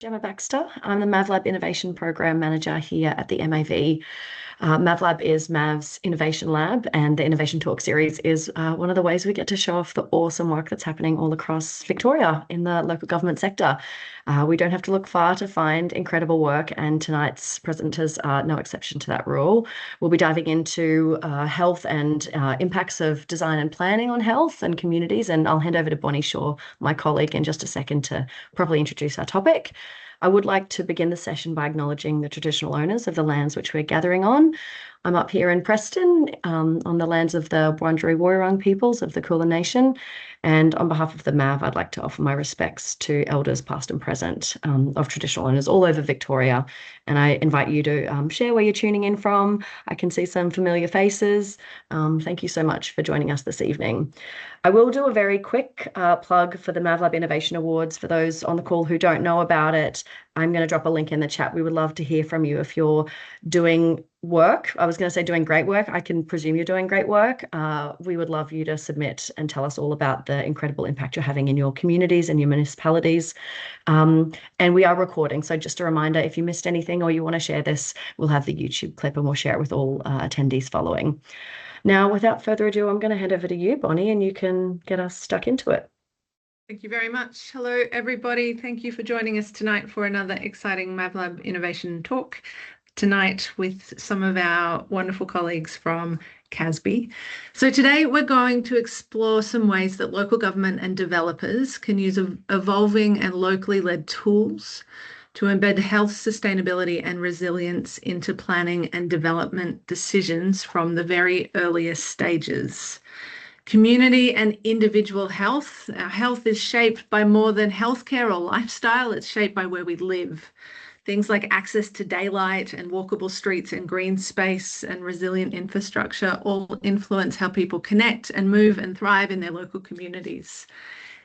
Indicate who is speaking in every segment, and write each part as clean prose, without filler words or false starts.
Speaker 1: Gemma Baxter. I'm the MAVlab Innovation Program Manager here at the MAV. MAVlab is MAV's innovation lab, and the Innovation Talk series is one of the ways we get to show off the awesome work that's happening all across Victoria in the local government sector. We don't have to look far to find incredible work, and tonight's presenters are no exception to that rule. We'll be diving into health and impacts of design and planning on health and communities, and I'll hand over to Bonnie Shaw, my colleague, in just a second to properly introduce our topic. I would like to begin the session by acknowledging the traditional owners of the lands which we're gathering on. I'm up here in Preston on the lands of the Wurundjeri Woiwurrung peoples of the Kulin Nation. And on behalf of the MAV, I'd like to offer my respects to elders past and present of traditional owners all over Victoria. And I invite you to share where you're tuning in from. I can see some familiar faces. Thank you so much for joining us this evening. I will do a very quick plug for the MAVlab Innovation Awards. For those on the call who don't know about it, I'm going to drop a link in the chat. We would love to hear from you if you're doing work. I was going to say doing great work. I can presume you're doing great work. We would love you to submit and tell us all about the incredible impact you're having in your communities and your municipalities. And we are recording. So just a reminder, if you missed anything or you want to share this, we'll have the YouTube clip and we'll share it with all attendees following. Now, without further ado, I'm going to hand over to you, Bonnie, and you can get us stuck into it.
Speaker 2: Thank you very much. Hello, everybody. Thank you for joining us tonight for another exciting MAVlab Innovation Talk. Tonight with some of our wonderful colleagues from CASBE. So today we're going to explore some ways that local government and developers can use evolving and locally led tools to embed health, sustainability and resilience into planning and development decisions from the very earliest stages. Community and individual health. Our health is shaped by more than healthcare or lifestyle. It's shaped by where we live. Things like access to daylight and walkable streets and green space and resilient infrastructure all influence how people connect and move and thrive in their local communities.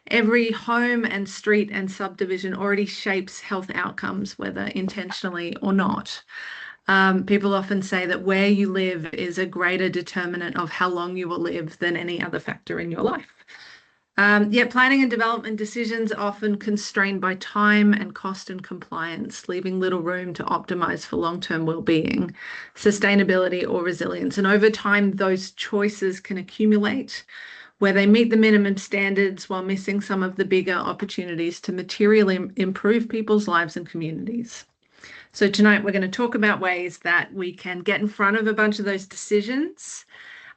Speaker 2: Every home and street and subdivision already shapes health outcomes, whether intentionally or not. People often say that where you live is a greater determinant of how long you will live than any other factor in your life. Yet planning and development decisions are often constrained by time and cost and compliance, leaving little room to optimize for long-term well-being, sustainability or resilience. And over time, those choices can accumulate where they meet the minimum standards while missing some of the bigger opportunities to materially improve people's lives and communities. So tonight we're going to talk about ways that we can get in front of a bunch of those decisions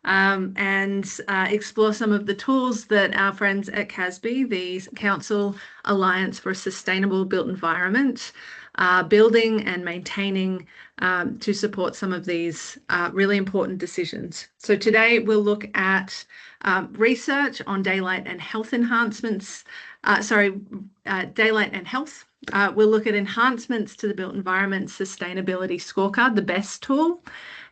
Speaker 2: and explore some of the tools that our friends at CASBE, the Council Alliance for a Sustainable Built Environment, are building and maintaining to support some of these really important decisions. So today we'll look at research on daylight and health enhancements, daylight and health. We'll look at enhancements to the Built Environment Sustainability Scorecard, the BESS tool,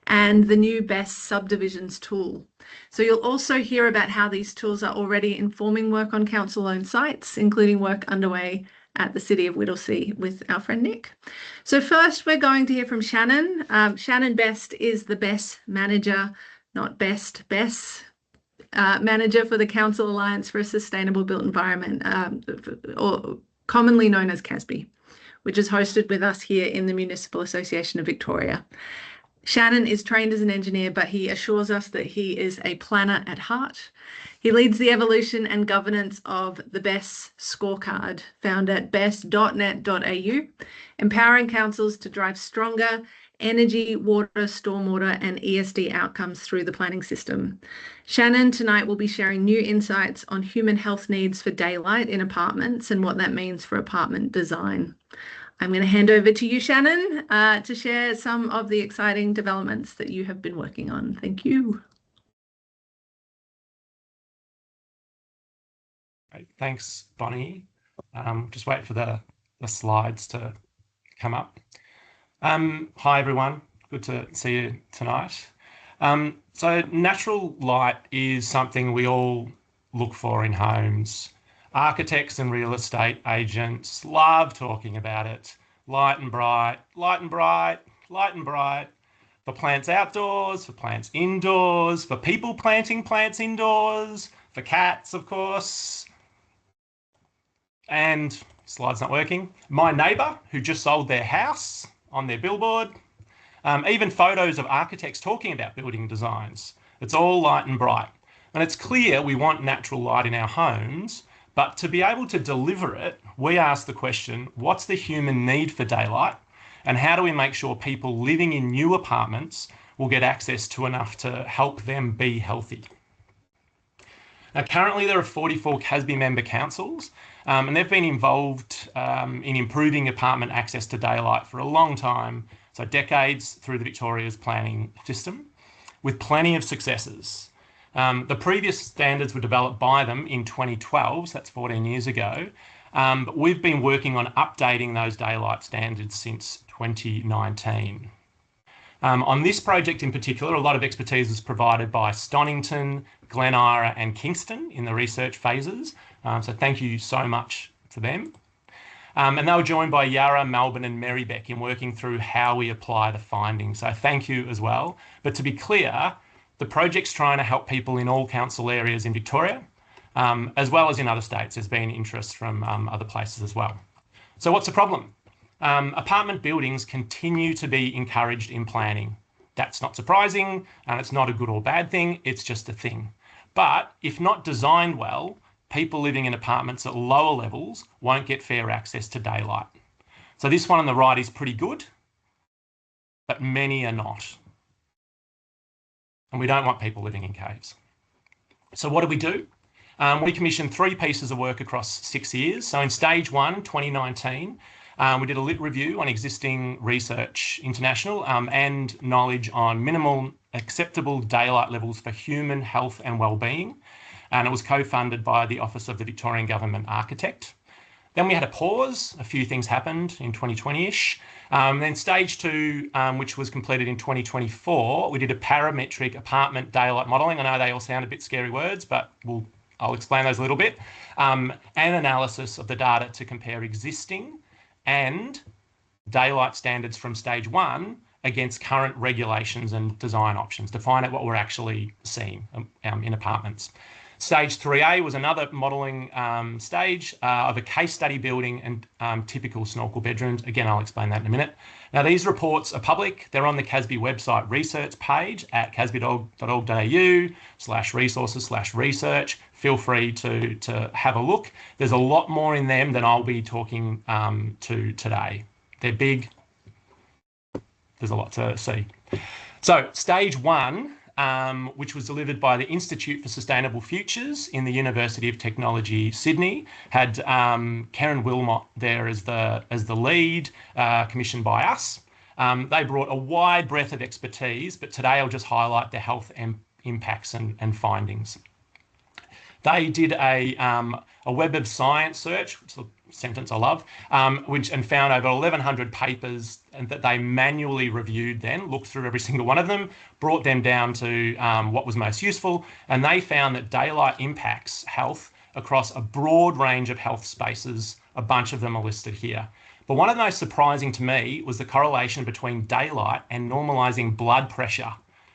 Speaker 2: and the new BESS Subdivisions tool. So you'll also hear about how these tools are already informing work on council-owned sites, including work underway at the City of Whittlesea with our friend Nick. So first, we're going to hear from Shannon. Shannon Best is the BESS manager, not best, BESS manager for the Council Alliance for a Sustainable Built Environment, or commonly known as CASBE, which is hosted with us here in the Municipal Association of Victoria. Shannon is trained as an engineer, but he assures us that he is a planner at heart. He leads the evolution and governance of the BESS Scorecard, found at bess.net.au, empowering councils to drive stronger energy, water, stormwater, and ESD outcomes through the planning system. Shannon tonight will be sharing new insights on human health needs for daylight in apartments and what that means for apartment design. I'm going to hand over to you, Shannon, to share some of the exciting developments that you have been working on. Thank you.
Speaker 3: Great. Thanks, Bonnie. Just wait for the slides to come up. Hi, everyone. Good to see you tonight. So natural light is something we all look for in homes. Architects and real estate agents love talking about it. Light and bright, light and bright, light and bright. For plants outdoors, for plants indoors, for people planting plants indoors, for cats, of course. And slide's not working. My neighbour who just sold their house on their billboard. Even photos of architects talking about building designs. It's all light and bright. And it's clear we want natural light in our homes, but to be able to deliver it, we ask the question, what's the human need for daylight? And how do we make sure people living in new apartments will get access to enough to help them be healthy? Now, currently there are 44 CASBE member councils, and they've been involved in improving apartment access to daylight for a long time, so decades through the Victoria's planning system, with plenty of successes. The previous standards were developed by them in 2012, so that's 14 years ago, but we've been working on updating those daylight standards since 2019. On this project in particular, a lot of expertise was provided by Stonington, Glen Ira and Kingston in the research phases, so thank you so much to them. And they were joined by Yarra, Melbourne and Marybeck in working through how we apply the findings. So thank you as well. But to be clear, the project's trying to help people in all council areas in Victoria, as well as in other states. There's been interest from other places as well. So what's the problem? Apartment buildings continue to be encouraged in planning. That's not surprising, and it's not a good or bad thing, it's just a thing. But if not designed well, people living in apartments at lower levels won't get fair access to daylight. So this one on the right is pretty good, but many are not. And we don't want people living in caves. So what do? We commissioned 3 pieces of work across 6 years. So in stage 1, 2019, we did a lit review on existing research international and knowledge on minimal acceptable daylight levels for human health and wellbeing. And it was co-funded by the Office of the Victorian Government Architect. Then we had a pause. A few things happened in 2020-ish. Then stage 2, which was completed in 2024, we did a parametric apartment daylight modelling. I know they all sound a bit scary words, but I'll explain those a little bit. And analysis of the data to compare existing and daylight standards from stage 1 against current regulations and design options to find out what we're actually seeing in apartments. Stage 3A was another modelling stage of a case study building and typical snorkel bedrooms. Again, I'll explain that in a minute. Now, these reports are public. They're on the CASBE website research page at casbe.org.au/resources/research. Feel free to have a look. There's a lot more in them than I'll be talking to today. They're big. There's a lot to see. So stage 1, which was delivered by the Institute for Sustainable Futures in the University of Technology, Sydney, had Karen Wilmot there as the lead, commissioned by us. They brought a wide breadth of expertise, but today I'll just highlight the health impacts and findings. They did a Web of Science search, which is a sentence I love, and found over 1,100 papers and that they manually reviewed then, looked through every single one of them, brought them down to what was most useful, and they found that daylight impacts health across a broad range of health spaces. A bunch of them are listed here. But one of the most surprising to me was the correlation between daylight and normalising blood pressure,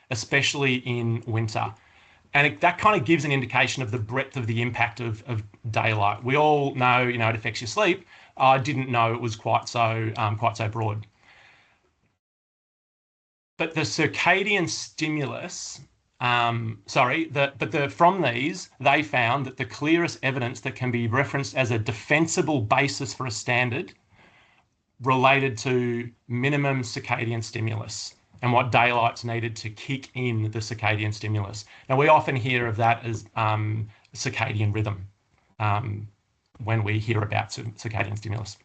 Speaker 3: especially in winter. And that kind of gives an indication of the breadth of the impact of daylight. We all know, it affects your sleep. I didn't know it was quite so broad. But the circadian stimulus, from these, they found that the clearest evidence that can be referenced as a defensible basis for a standard related to minimum circadian stimulus and what daylight's needed to kick in the circadian stimulus. Now, we often hear of that as circadian rhythm when we hear about circadian stimulus.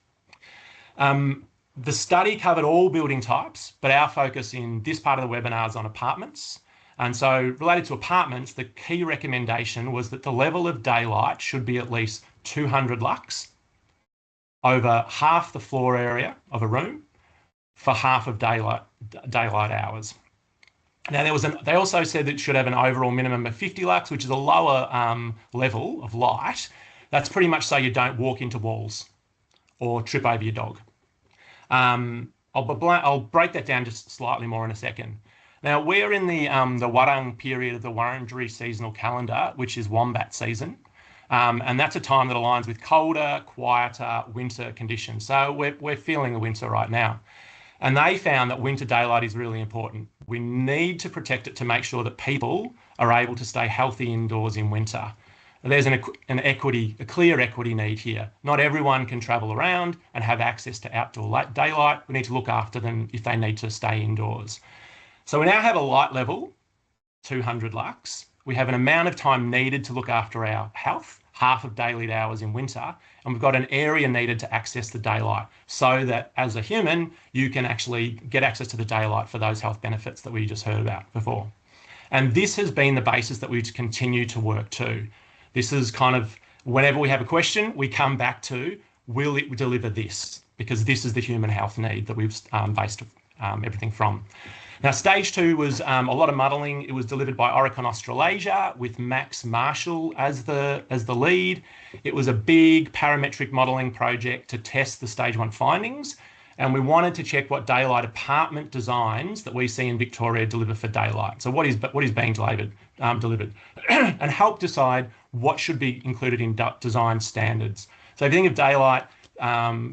Speaker 3: The study covered all building types, but our focus in this part of the webinar is on apartments. And so related to apartments, the key recommendation was that the level of daylight should be at least 200 lux over half the floor area of a room for half of daylight hours. Now, they also said that it should have an overall minimum of 50 lux, which is a lower level of light. That's pretty much so you don't walk into walls or trip over your dog. I'll break that down just slightly more in a second. Now, we're in the Warang period of the Wurundjeri seasonal calendar, which is wombat season. And that's a time that aligns with colder, quieter winter conditions. So we're feeling the winter right now. And they found that winter daylight is really important. We need to protect it to make sure that people are able to stay healthy indoors in winter. There's a clear equity need here. Not everyone can travel around and have access to outdoor daylight. We need to look after them if they need to stay indoors. So we now have a light level, 200 lux. We have an amount of time needed to look after our health, half of daylit hours in winter, and we've got an area needed to access the daylight so that as a human, you can actually get access to the daylight for those health benefits that we just heard about before. And this has been the basis that we continue to work to. This is kind of, whenever we have a question, we come back to, will it deliver this? Because this is the human health need that we've based everything from. Now, stage 2 was a lot of modelling. It was delivered by Oricon Australasia with Max Marshall as the lead. It was a big parametric modelling project to test the stage 1 findings. And we wanted to check what daylight apartment designs that we see in Victoria deliver for daylight. So what is being delivered, and help decide what should be included in design standards. So if you think of daylight,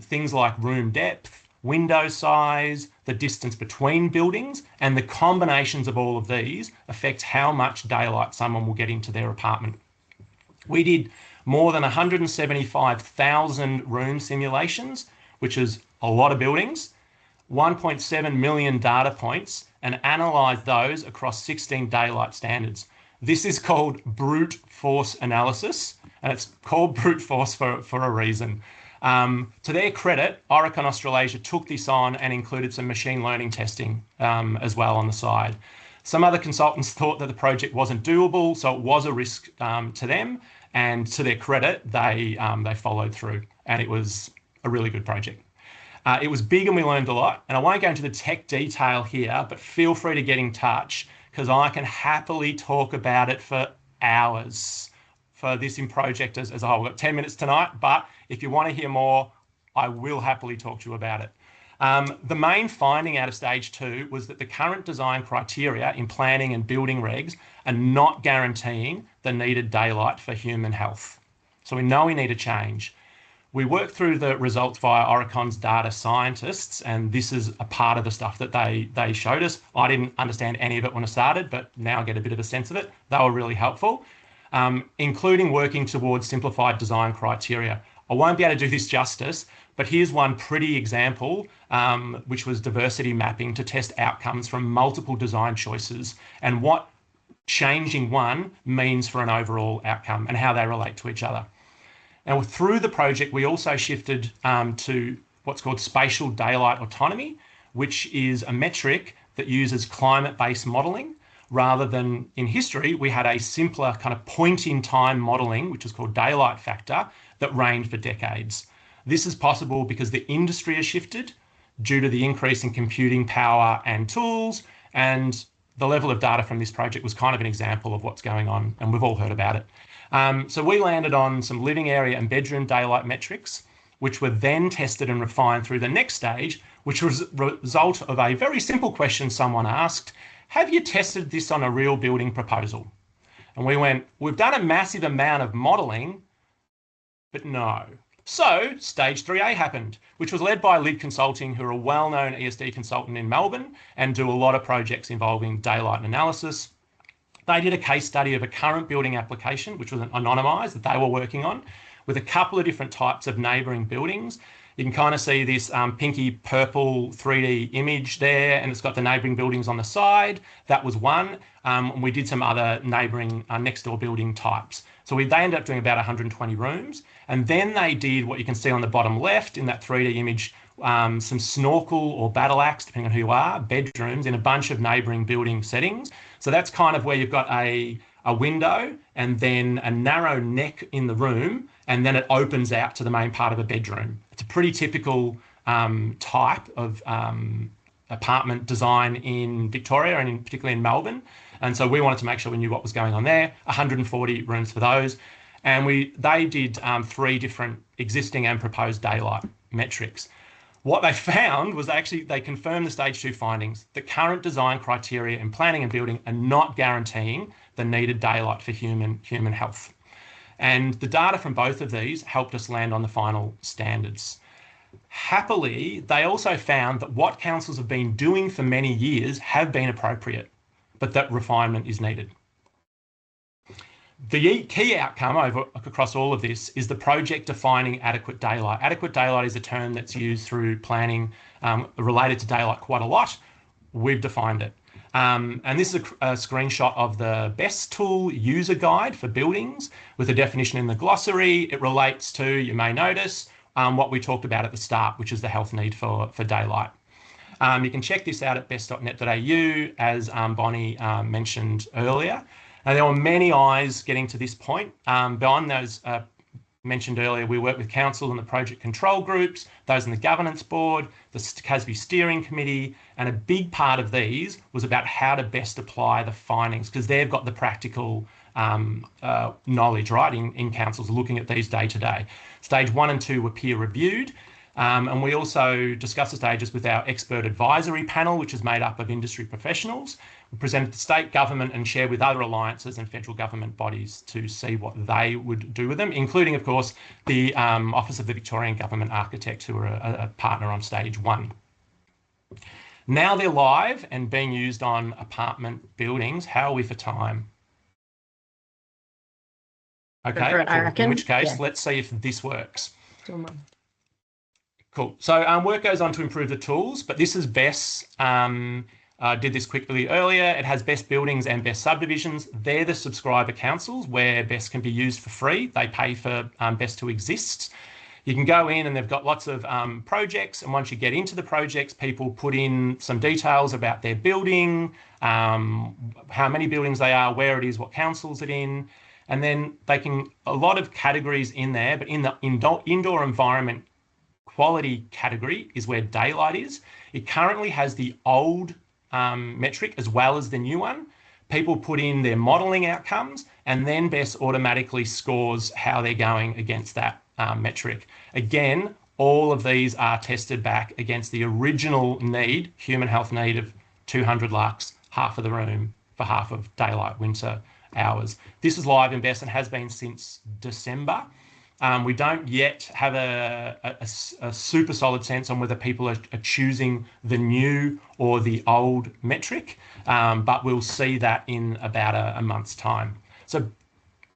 Speaker 3: things like room depth, window size, the distance between buildings, and the combinations of all of these affect how much daylight someone will get into their apartment. We did more than 175,000 room simulations, which is a lot of buildings, 1.7 million data points, and analysed those across 16 daylight standards. This is called brute force analysis, and it's called brute force for a reason. To their credit, Oricon Australasia took this on and included some machine learning testing as well on the side. Some other consultants thought that the project wasn't doable, so it was a risk to them, and to their credit, they followed through, and it was a really good project. It was big and we learned a lot, and I won't go into the tech detail here, but feel free to get in touch because I can happily talk about it for hours for this project as a whole. We've got 10 minutes tonight, but if you want to hear more, I will happily talk to you about it. The main finding out of stage 2 was that the current design criteria in planning and building regs are not guaranteeing the needed daylight for human health. So we know we need a change. We worked through the results via Oricon's data scientists, and this is a part of the stuff that they showed us. I didn't understand any of it when I started, but now I get a bit of a sense of it. They were really helpful, including working towards simplified design criteria. I won't be able to do this justice, but here's one pretty example, which was diversity mapping to test outcomes from multiple design choices and what changing one means for an overall outcome and how they relate to each other. Now, through the project, we also shifted to what's called spatial daylight autonomy, which is a metric that uses climate-based modelling rather than in history, we had a simpler kind of point-in-time modelling, which is called daylight factor, that reigned for decades. This is possible because the industry has shifted due to the increase in computing power and tools, and the level of data from this project was kind of an example of what's going on, and we've all heard about it. So we landed on some living area and bedroom daylight metrics, which were then tested and refined through the next stage, which was a result of a very simple question someone asked: have you tested this on a real building proposal? And we went, we've done a massive amount of modelling, but no. So stage 3A happened, which was led by Lid Consulting, who are a well-known ESD consultant in Melbourne and do a lot of projects involving daylight analysis. They did a case study of a current building application, which was anonymised, that they were working on, with a couple of different types of neighbouring buildings. You can kind of see this pinky purple 3D image there, and it's got the neighbouring buildings on the side. That was one. We did some other neighbouring next door building types. So they ended up doing about 120 rooms. And then they did what you can see on the bottom left in that 3D image, some snorkel or battle axe, depending on who you are, bedrooms in a bunch of neighbouring building settings. So that's kind of where you've got a window and then a narrow neck in the room, and then it opens out to the main part of a bedroom. It's a pretty typical type of apartment design in Victoria and particularly in Melbourne. And so we wanted to make sure we knew what was going on there. 140 rooms for those. And they did 3 different existing and proposed daylight metrics. What they found was they confirmed the stage 2 findings. The current design criteria in planning and building are not guaranteeing the needed daylight for human health. And the data from both of these helped us land on the final standards. Happily, they also found that what councils have been doing for many years have been appropriate, but that refinement is needed. The key outcome across all of this is the project defining adequate daylight. Adequate daylight is a term that's used through planning related to daylight quite a lot. We've defined it. And this is a screenshot of the BESS tool user guide for buildings with a definition in the glossary. It relates to, you may notice, what we talked about at the start, which is the health need for daylight. You can check this out at bess.net.au, as Bonnie mentioned earlier. Now, there were many eyes getting to this point. Beyond those mentioned earlier, we work with council and the project control groups, those in the governance board, the CASBE steering committee, and a big part of these was about how to best apply the findings, because they've got the practical knowledge, right, in councils looking at these day to day. Stage 1 and 2 were peer reviewed. And we also discussed the stages with our expert advisory panel, which is made up of industry professionals. We presented to state government and shared with other alliances and federal government bodies to see what they would do with them, including, of course, the Office of the Victorian Government Architect, who are a partner on stage 1. Now they're live and being used on apartment buildings. How are we for time? Okay,
Speaker 1: It, I reckon.
Speaker 3: In which case,
Speaker 1: Yeah.
Speaker 3: let's see if this works. Cool. So work goes on to improve the tools, but this is BESS. Did this quickly earlier. It has BESS buildings and BESS subdivisions. They're the subscriber councils where BESS can be used for free. They pay for BESS to exist. You can go in and they've got lots of projects. And once you get into the projects, people put in some details about their building, how many buildings they are, where it is, what council's it in. And then they can, a lot of categories in there, but in the indoor environment quality category is where daylight is. It currently has the old metric as well as the new one. People put in their modelling outcomes and then BESS automatically scores how they're going against that metric. Again, all of these are tested back against the original need, human health need of 200 lux, half of the room for half of daylight winter hours. This is live in BESS and has been since December. We don't yet have a super solid sense on whether people are choosing the new or the old metric, but we'll see that in about a month's time. So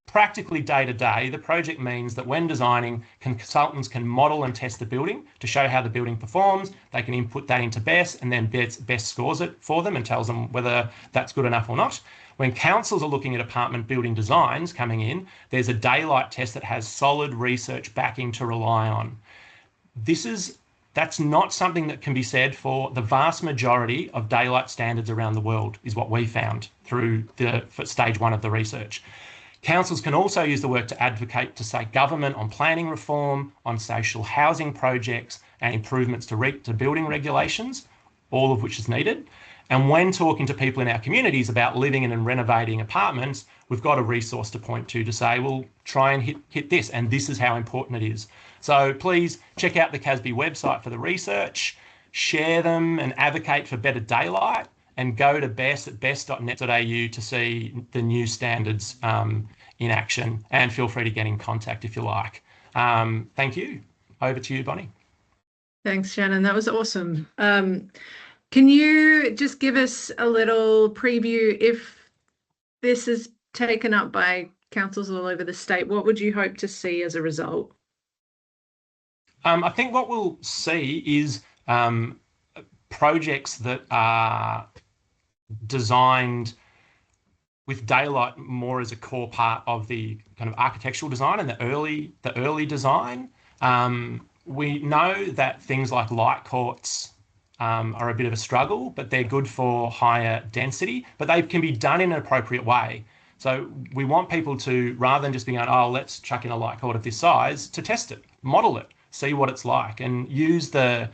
Speaker 3: practically day to day, the project means that when designing, consultants can model and test the building to show how the building performs. They can input that into BESS and then BESS scores it for them and tells them whether that's good enough or not. When councils are looking at apartment building designs coming in, there's a daylight test that has solid research backing to rely on. That's not something that can be said for the vast majority of daylight standards around the world, is what we found through for stage 1 of the research. Councils can also use the work to advocate to state government on planning reform, on social housing projects and improvements to building regulations, all of which is needed. And when talking to people in our communities about living in and renovating apartments, we've got a resource to point to say, well, try and hit this, and this is how important it is. So please check out the CASBE website for the research, share them and advocate for better daylight, and go to BESS at bess.net.au to see the new standards in action, and feel free to get in contact if you like. Thank you. Over to you, Bonnie.
Speaker 2: Thanks, Shannon. That was awesome. Can you just give us a little preview? If this is taken up by councils all over the state, what would you hope to see as a result?
Speaker 3: I think what we'll see is projects that are designed with daylight more as a core part of the kind of architectural design and the early design. We know that things like light courts are a bit of a struggle, but they're good for higher density, but they can be done in an appropriate way. So we want people to, rather than just being going, oh, let's chuck in a light court of this size, to test it, model it, see what it's like, and use the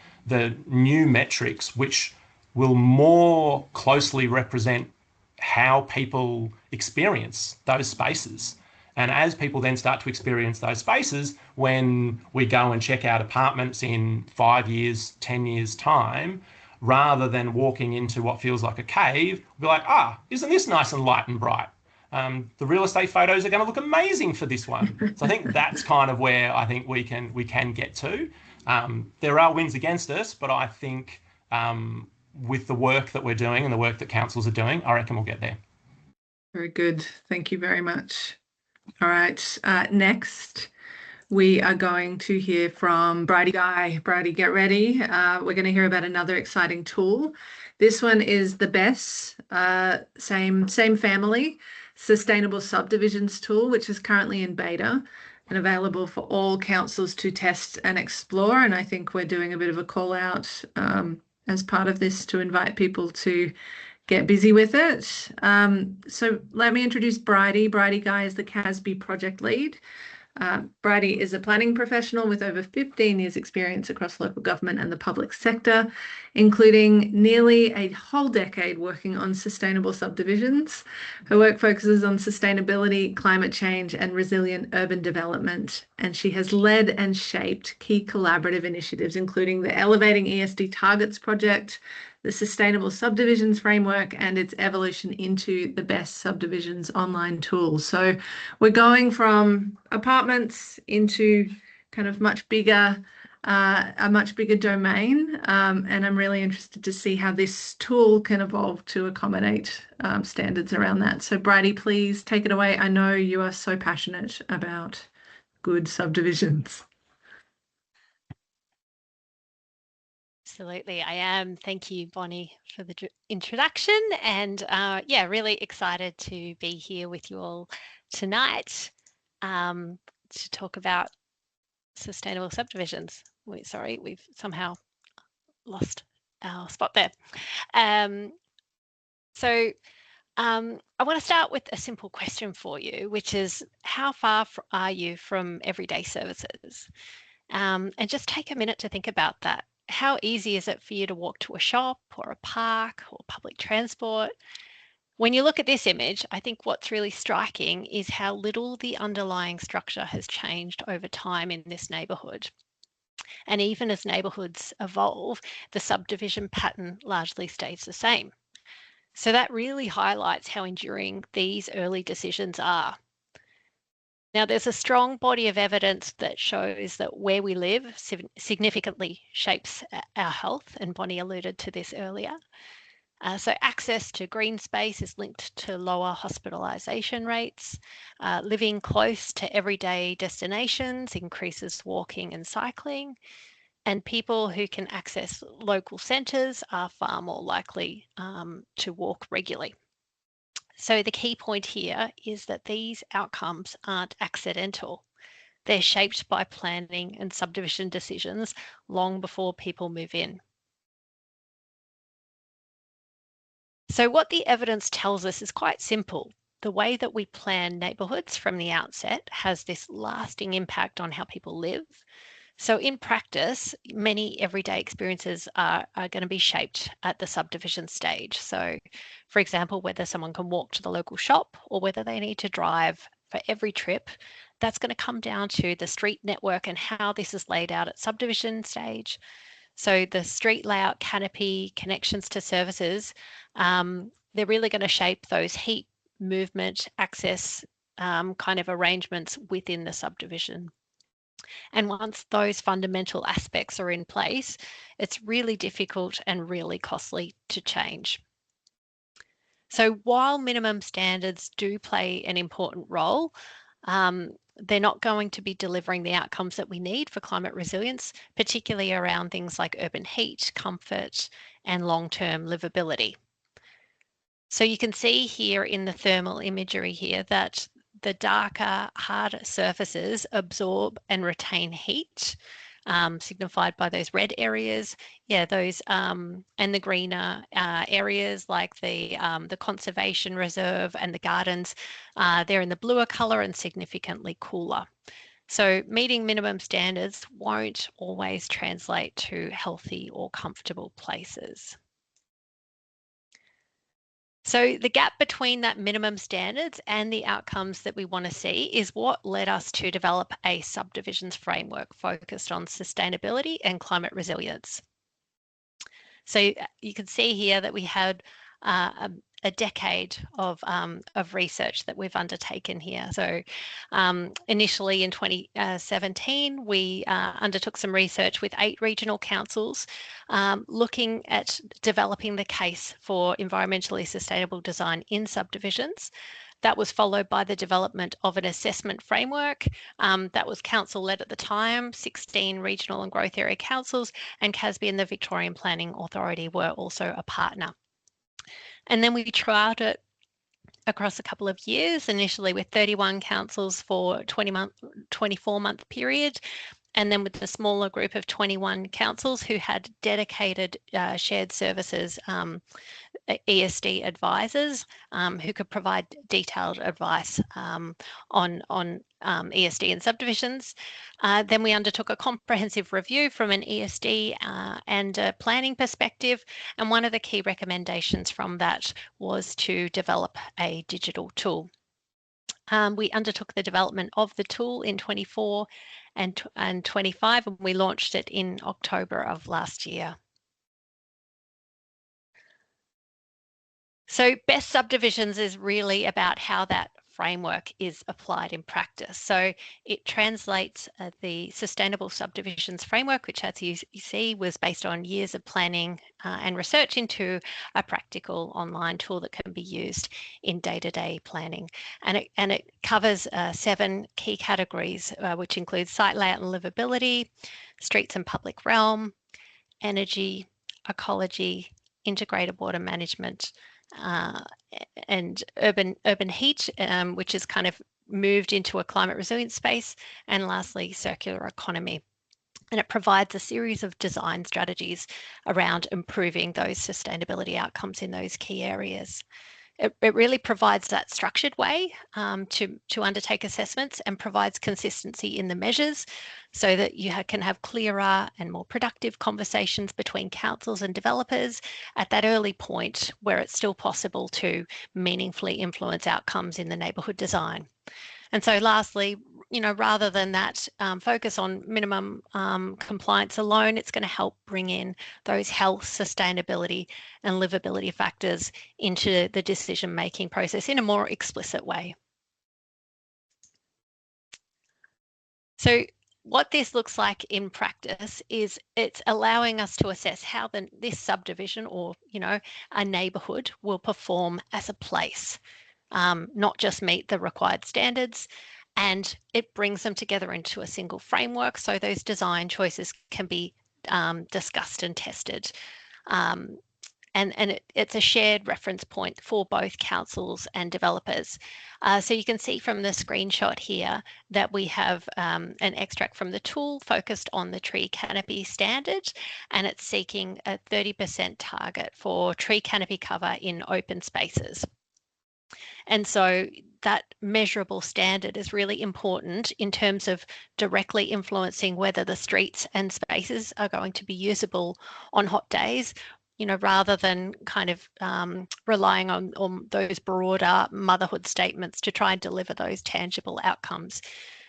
Speaker 3: new metrics, which will more closely represent how people experience those spaces. And as people then start to experience those spaces, when we go and check out apartments in 5 years, 10 years time, rather than walking into what feels like a cave, we'll be like, isn't this nice and light and bright? the real estate photos are going to look amazing for this one. So I think that's kind of where I think we can get to. There are wins against us, but I think with the work that we're doing and the work that councils are doing, I reckon we'll get there.
Speaker 2: Very good. Thank you very much. All right. Next, we are going to hear from Bridie Guy. Bridie, get ready. We're going to hear about another exciting tool. This one is the BESS, same family, Sustainable Subdivisions tool, which is currently in beta and available for all councils to test and explore. And I think we're doing a bit of a call out as part of this to invite people to get busy with it. So let me introduce Bridie. Bridie Guy is the CASBE project lead. Bridie is a planning professional with over 15 years experience across local government and the public sector, including nearly a whole decade working on sustainable subdivisions. Her work focuses on sustainability, climate change, and resilient urban development. And she has led and shaped key collaborative initiatives, including the Elevating ESD Targets project, the Sustainable Subdivisions Framework, and its evolution into the BESS Subdivisions online tool. So we're going from apartments into kind of a much bigger domain. And I'm really interested to see how this tool can evolve to accommodate standards around that. So Bridie, please take it away. I know you are so passionate about good subdivisions.
Speaker 4: Absolutely, I am. Thank you, Bonnie, for the introduction. And yeah, really excited to be here with you all tonight to talk about sustainable subdivisions. Sorry, we've somehow lost our spot there. So I want to start with a simple question for you, which is how far are you from everyday services? And just take a minute to think about that. How easy is it for you to walk to a shop or a park or public transport? When you look at this image, I think what's really striking is how little the underlying structure has changed over time in this neighbourhood. And even as neighbourhoods evolve, the subdivision pattern largely stays the same. So that really highlights how enduring these early decisions are. Now, there's a strong body of evidence that shows that where we live significantly shapes our health, and Bonnie alluded to this earlier. So access to green space is linked to lower hospitalisation rates. Living close to everyday destinations increases walking and cycling. And people who can access local centres are far more likely to walk regularly. So the key point here is that these outcomes aren't accidental. They're shaped by planning and subdivision decisions long before people move in. So what the evidence tells us is quite simple. The way that we plan neighbourhoods from the outset has this lasting impact on how people live. So in practice, many everyday experiences are going to be shaped at the subdivision stage. So for example, whether someone can walk to the local shop or whether they need to drive for every trip, that's going to come down to the street network and how this is laid out at subdivision stage. So the street layout, canopy, connections to services, they're really going to shape those heat, movement, access kind of arrangements within the subdivision. And once those fundamental aspects are in place, it's really difficult and really costly to change. So while minimum standards do play an important role, they're not going to be delivering the outcomes that we need for climate resilience, particularly around things like urban heat, comfort, and long-term livability. So you can see here in the thermal imagery here that the darker, harder surfaces absorb and retain heat, signified by those red areas. Yeah, those and the greener areas like the conservation reserve and the gardens, they're in the bluer colour and significantly cooler. So meeting minimum standards won't always translate to healthy or comfortable places. So the gap between that minimum standards and the outcomes that we want to see is what led us to develop a subdivisions framework focused on sustainability and climate resilience. So you can see here that we had a a decade of research that we've undertaken here. So initially in 2017, we undertook some research with 8 regional councils looking at developing the case for environmentally sustainable design in subdivisions. That was followed by the development of an assessment framework that was council-led at the time. 16 regional and growth area councils and CASBE and the Victorian Planning Authority were also a partner. And then we trialled it across a couple of years, initially with 31 councils for 24-month period, and then with the smaller group of 21 councils who had dedicated shared services ESD advisors who could provide detailed advice on ESD and subdivisions. Then we undertook a comprehensive review from an ESD and a planning perspective, and one of the key recommendations from that was to develop a digital tool. We undertook the development of the tool in 24 and 25, and we launched it in October of last year. So BESS Subdivisions is really about how that framework is applied in practice. So it translates the Sustainable Subdivisions framework, which, as you see, was based on years of planning and research, into a practical online tool that can be used in day-to-day planning. And it covers 7 key categories, which include site layout and livability, streets and public realm, energy, ecology, integrated water management, and urban heat, which is kind of moved into a climate resilient space, and lastly, circular economy. And it provides a series of design strategies around improving those sustainability outcomes in those key areas. It really provides that structured way to undertake assessments, and provides consistency in the measures so that you can have clearer and more productive conversations between councils and developers at that early point where it's still possible to meaningfully influence outcomes in the neighbourhood design. And so lastly, rather than that focus on minimum compliance alone, it's going to help bring in those health, sustainability and livability factors into the decision-making process in a more explicit way. So what this looks like in practice is it's allowing us to assess how this subdivision, or a neighbourhood, will perform as a place, not just meet the required standards. And it brings them together into a single framework, so those design choices can be discussed and tested. And it's a shared reference point for both councils and developers. So you can see from the screenshot here that we have an extract from the tool focused on the tree canopy standard, and it's seeking a 30% target for tree canopy cover in open spaces. And so that measurable standard is really important in terms of directly influencing whether the streets and spaces are going to be usable on hot days, rather than kind of relying on those broader motherhood statements to try and deliver those tangible outcomes.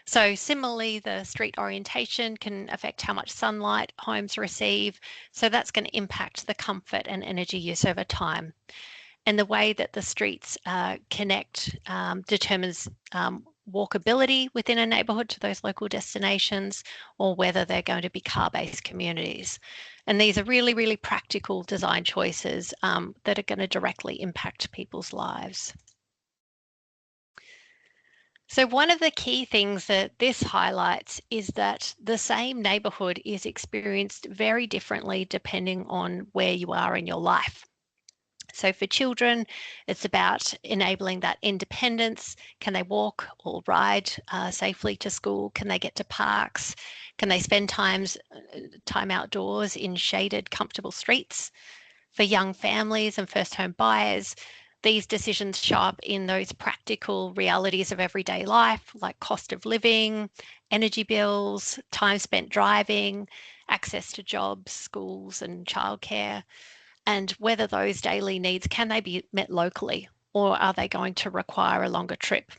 Speaker 4: So similarly, the street orientation can affect how much sunlight homes receive. So that's going to impact the comfort and energy use over time. And the way that the streets connect determines walkability within a neighbourhood to those local destinations, or whether they're going to be car-based communities. And these are really, really practical design choices that are going to directly impact people's lives. So one of the key things that this highlights is that the same neighbourhood is experienced very differently depending on where you are in your life. So for children, it's about enabling that independence. Can they walk or ride safely to school? Can they get to parks? Can they spend time outdoors in shaded, comfortable streets? For young families and first home buyers, these decisions show up in those practical realities of everyday life, like cost of living, energy bills, time spent driving, access to jobs, schools and childcare. And whether those daily needs, can they be met locally, or are they going to require a longer trip?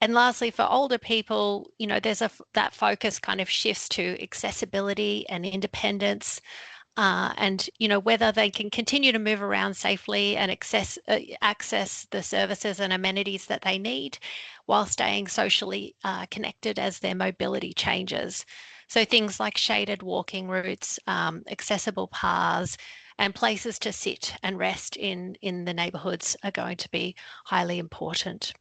Speaker 4: And lastly, for older people, there's that focus kind of shifts to accessibility and independence. and whether they can continue to move around safely and access the services and amenities that they need while staying socially connected as their mobility changes. So things like shaded walking routes, accessible paths, and places to sit and rest in the neighbourhoods are going to be highly important.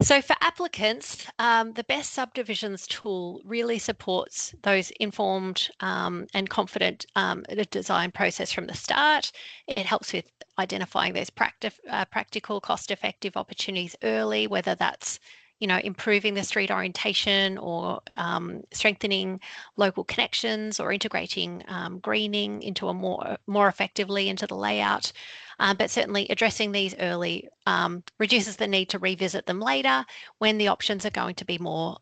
Speaker 4: So for applicants, the BESS Subdivisions tool really supports those informed and confident design process from the start. It helps with identifying those practical, cost-effective opportunities early, whether that's improving the street orientation or strengthening local connections or integrating greening into a more effectively into the layout. But certainly addressing these early reduces the need to revisit them later when the options are going to be more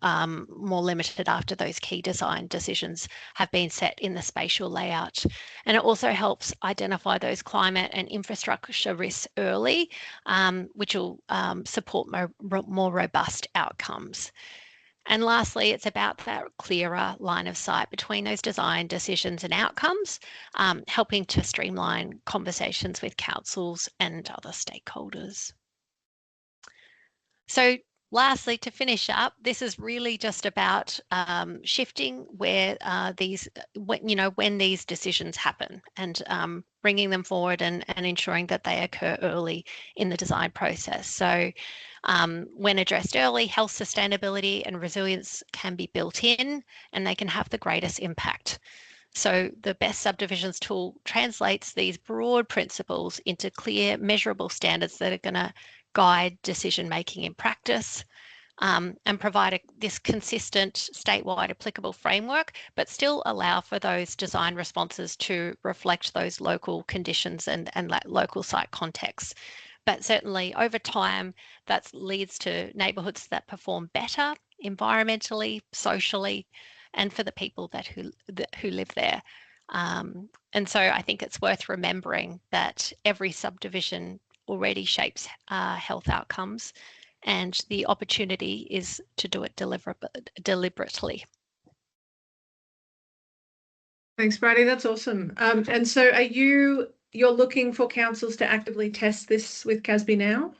Speaker 4: limited after those key design decisions have been set in the spatial layout. And it also helps identify those climate and infrastructure risks early, which will support more robust outcomes. And lastly, it's about that clearer line of sight between those design decisions and outcomes, helping to streamline conversations with councils and other stakeholders. So lastly, to finish up, this is really just about shifting where when these decisions happen and bringing them forward and ensuring that they occur early in the design process. So when addressed early, health, sustainability and resilience can be built in and they can have the greatest impact. So the BESS Subdivisions tool translates these broad principles into clear, measurable standards that are going to guide decision-making in practice and provide this consistent statewide applicable framework, but still allow for those design responses to reflect those local conditions and that local site context. But certainly over time, that leads to neighbourhoods that perform better environmentally, socially, and for the people who live there. And so I think it's worth remembering that every subdivision already shapes health outcomes, and the opportunity is to do it deliberately.
Speaker 2: Thanks, Brady. That's awesome. And so you're looking for councils to actively test this with CASBE now?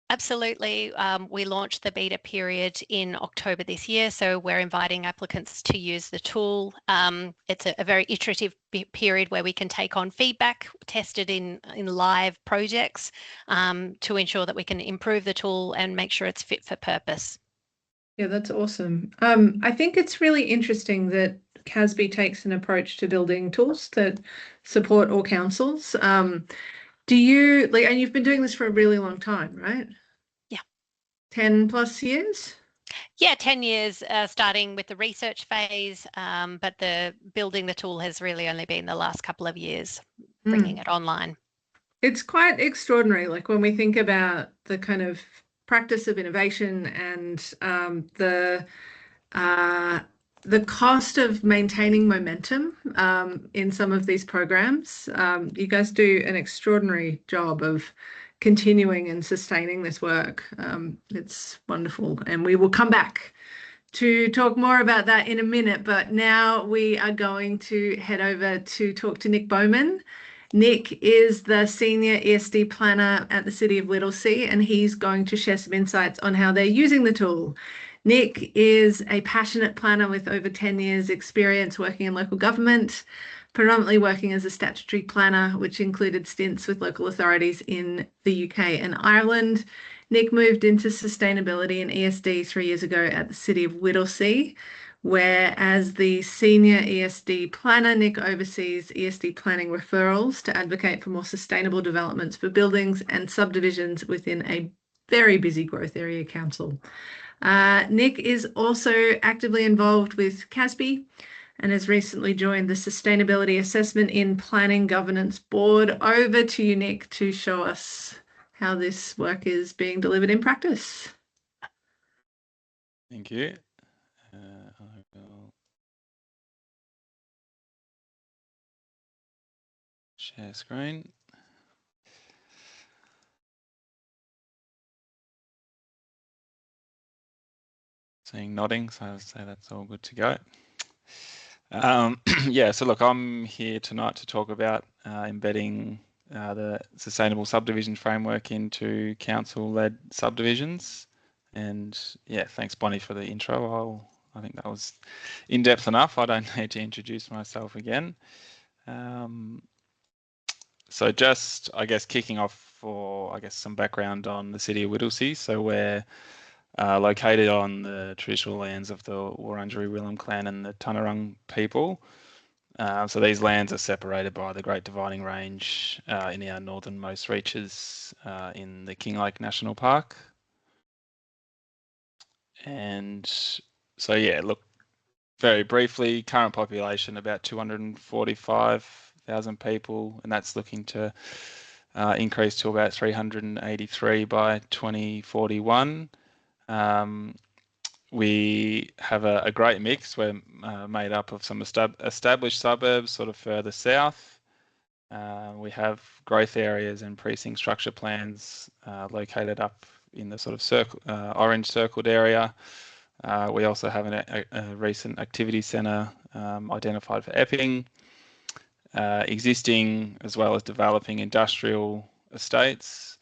Speaker 4: Absolutely. We launched the beta period in October this year, so we're inviting applicants to use the tool. It's a very iterative period where we can take on feedback, test it in live projects to ensure that we can improve the tool and make sure it's fit for purpose.
Speaker 2: Yeah, that's awesome. I think it's really interesting that CASBE takes an approach to building tools that support all councils. Do you and you've been doing this for a really long time, right?
Speaker 4: Yeah.
Speaker 2: 10 plus years?
Speaker 4: Yeah, 10 years starting with the research phase, but the building the tool has really only been the last couple of years, bringing it online. It's
Speaker 2: quite extraordinary, like when we think about the kind of practice of innovation and the cost of maintaining momentum in some of these programs. You guys do an extraordinary job of continuing and sustaining this work. It's wonderful, and we will come back to talk more about that in a minute, but now we are going to head over to talk to Nick Bowman. Nick is the Senior ESD Planner at the City of Whittlesea, and he's going to share some insights on how they're using the tool. Nick is a passionate planner with over 10 years experience working in local government, predominantly working as a statutory planner, which included stints with local authorities in the UK and Ireland. Nick moved into sustainability and ESD 3 years ago at the City of Whittlesea, where as the Senior ESD Planner, Nick oversees ESD planning referrals to advocate for more sustainable developments for buildings and subdivisions within a very busy growth area council. Nick is also actively involved with CASBE and has recently joined the Sustainability Assessment in Planning Governance Board. Over to you, Nick, to show us how this work is being delivered in practice.
Speaker 5: Thank you. I will share screen. Seeing nodding, so I'll say that's all good to go. Yeah, so look, I'm here tonight to talk about embedding the sustainable subdivision framework into council-led subdivisions. And yeah, thanks Bonnie for the intro. I think that was in-depth enough. I don't need to introduce myself again. So just, I guess, kicking off for, I guess, some background on the City of Whittlesea. So we're located on the traditional lands of the Wurundjeri Willam clan and the Tunarung people. So these lands are separated by the Great Dividing Range in our northernmost reaches in the Kinglake National Park. And so, yeah, look, very briefly, current population about 245,000 people, and that's looking to increase to about 383 by 2041. We have a great mix. We're made up of some established suburbs sort of further south. We have growth areas and precinct structure plans located up in the sort of orange circled area. We also have a recent activity centre identified for Epping, existing as well as developing industrial estates.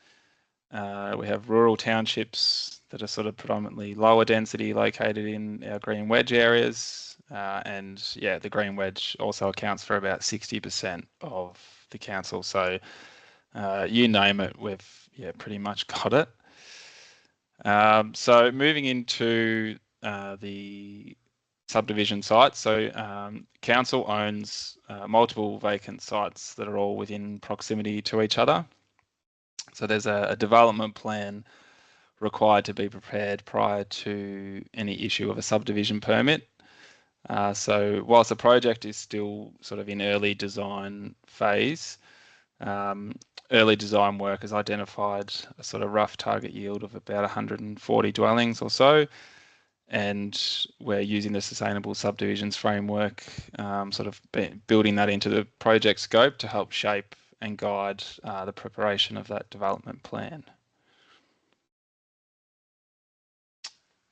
Speaker 5: We have rural townships that are sort of predominantly lower density located in our green wedge areas. And yeah, the green wedge also accounts for about 60% of the council. So you name it, we've pretty much got it. So moving into the subdivision sites. So council owns multiple vacant sites that are all within proximity to each other. So there's a development plan required to be prepared prior to any issue of a subdivision permit. So whilst the project is still sort of in early design phase, early design work has identified a sort of rough target yield of about 140 dwellings or so. And we're using the sustainable subdivisions framework, sort of building that into the project scope to help shape and guide the preparation of that development plan.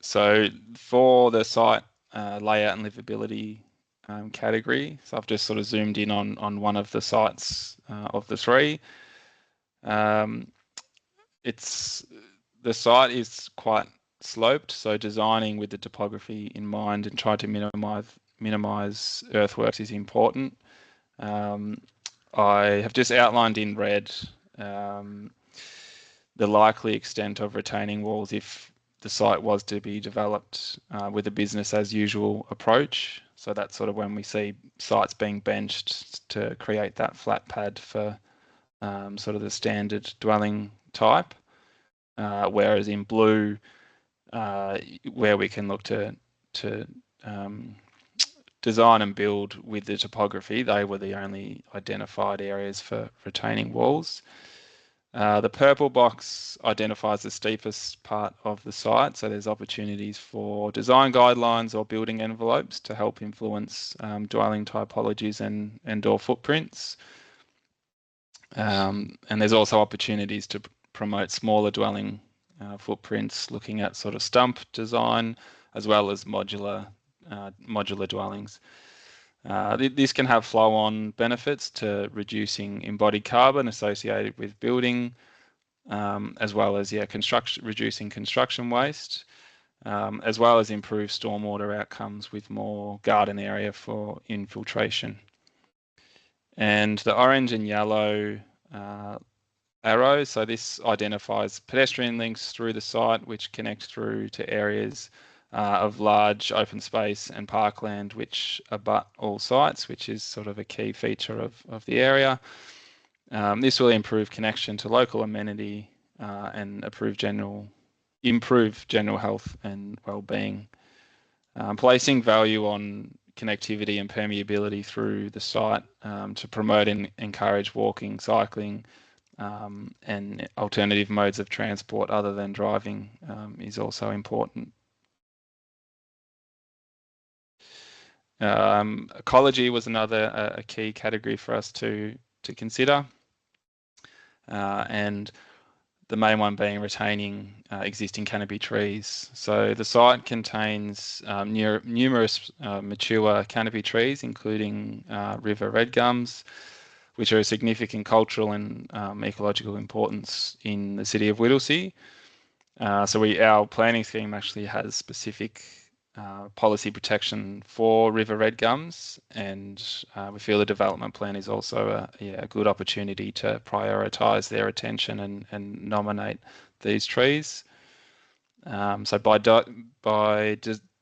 Speaker 5: So for the site layout and livability category, so I've just sort of zoomed in on one of the sites of the three. The site is quite sloped, so designing with the topography in mind and trying to minimize earthworks is important. I have just outlined in red the likely extent of retaining walls if the site was to be developed with a business as usual approach. So that's sort of when we see sites being benched to create that flat pad for sort of the standard dwelling type. Whereas in blue, where we can look to design and build with the topography, they were the only identified areas for retaining walls. The purple box identifies the steepest part of the site, so there's opportunities for design guidelines or building envelopes to help influence dwelling typologies and or footprints. And there's also opportunities to promote smaller dwelling footprints, looking at sort of stump design as well as modular dwellings. This can have flow-on benefits to reducing embodied carbon associated with building, as well as reducing construction waste, as well as improve stormwater outcomes with more garden area for infiltration. And the orange and yellow arrows, so this identifies pedestrian links through the site which connect through to areas of large open space and parkland which abut all sites, which is sort of a key feature of the area. This will improve connection to local amenity and improve general health and well-being. Placing value on connectivity and permeability through the site to promote and encourage walking, cycling, and alternative modes of transport other than driving is also important. Ecology was another a key category for us to consider, and the main one being retaining existing canopy trees. So the site contains numerous mature canopy trees, including river red gums, which are a significant cultural and ecological importance in the City of Whittlesea. So our planning scheme actually has specific policy protection for river red gums, and we feel the development plan is also a good opportunity to prioritise their attention and nominate these trees. So by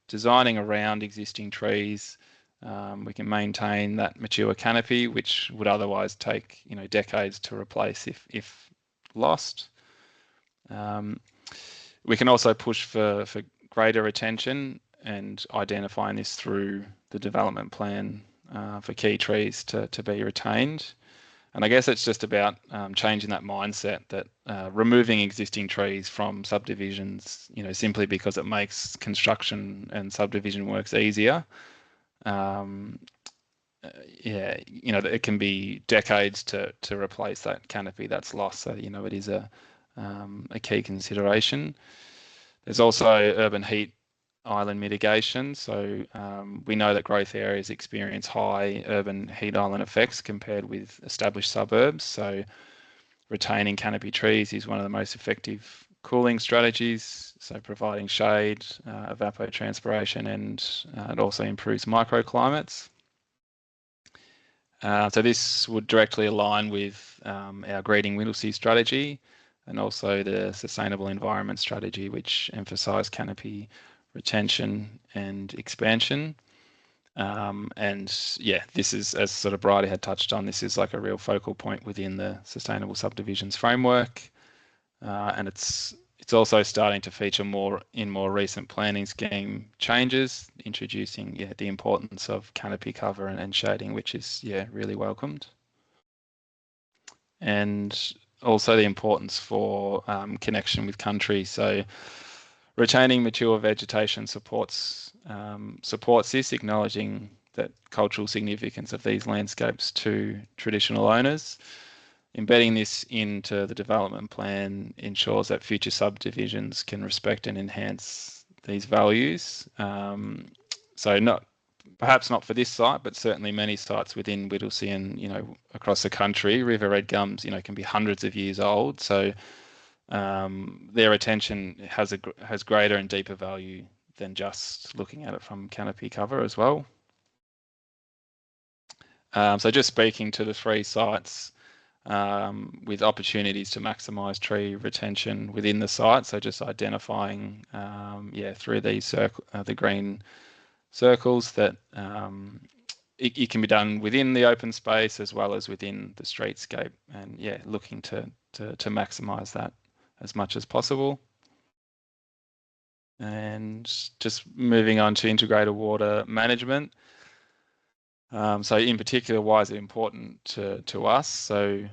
Speaker 5: designing around existing trees, we can maintain that mature canopy, which would otherwise take decades to replace if lost. We can also push for greater retention and identifying this through the development plan for key trees to be retained. And I guess it's just about changing that mindset that removing existing trees from subdivisions, simply because it makes construction and subdivision works easier. It can be decades to replace that canopy that's lost. So, it is a key consideration. There's also urban heat island mitigation. So we know that growth areas experience high urban heat island effects compared with established suburbs. So retaining canopy trees is one of the most effective cooling strategies. So providing shade, evapotranspiration, and it also improves microclimates. So this would directly align with our Greening Whittlesea strategy and also the Sustainable Environment strategy, which emphasise canopy retention and expansion. This is, as sort of Bridie had touched on, this is like a real focal point within the Sustainable Subdivisions framework, and it's also starting to feature more in more recent planning scheme changes, introducing the importance of canopy cover and shading, which is really welcomed, and also the importance for connection with country. So retaining mature vegetation supports this, acknowledging that cultural significance of these landscapes to traditional owners. Embedding this into the development plan ensures that future subdivisions can respect and enhance these values. So perhaps not for this site, but certainly many sites within Whittlesea and across the country, river red gums can be hundreds of years old. So their attention has greater and deeper value than just looking at it from canopy cover as well. So just speaking to the 3 sites with opportunities to maximise tree retention within the site. So just identifying, through these the green circles that it can be done within the open space as well as within the streetscape, and looking to maximise that as much as possible. And just moving on to integrated water management. So in particular, why is it important to us? So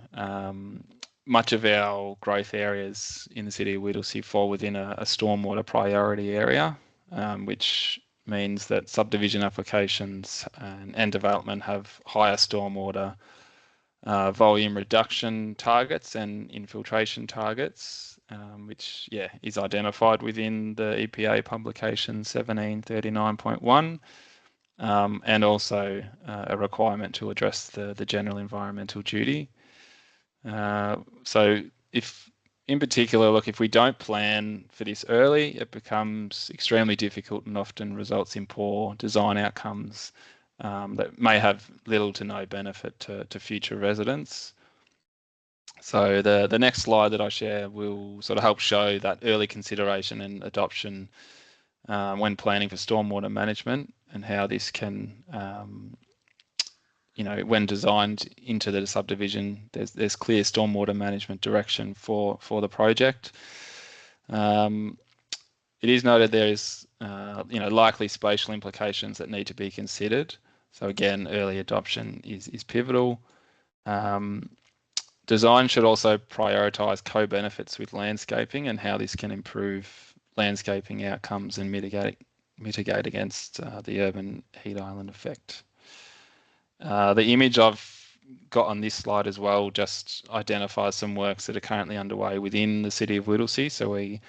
Speaker 5: much of our growth areas in the City of Whittlesea fall within a stormwater priority area, which means that subdivision applications and development have higher stormwater volume reduction targets and infiltration targets, which is identified within the EPA publication 1739.1, and also a requirement to address the general environmental duty. So if in particular, if we don't plan for this early, it becomes extremely difficult and often results in poor design outcomes that may have little to no benefit to future residents. So the next slide that I share will sort of help show that early consideration and adoption when planning for stormwater management, and how this can, when designed into the subdivision, there's clear stormwater management direction for the project. It is noted there is, likely spatial implications that need to be considered. So again, early adoption is pivotal. Design should also prioritise co-benefits with landscaping and how this can improve landscaping outcomes and mitigate against the urban heat island effect. The image I've got on this slide as well just identifies some works that are currently underway within the City of Whittlesea. So we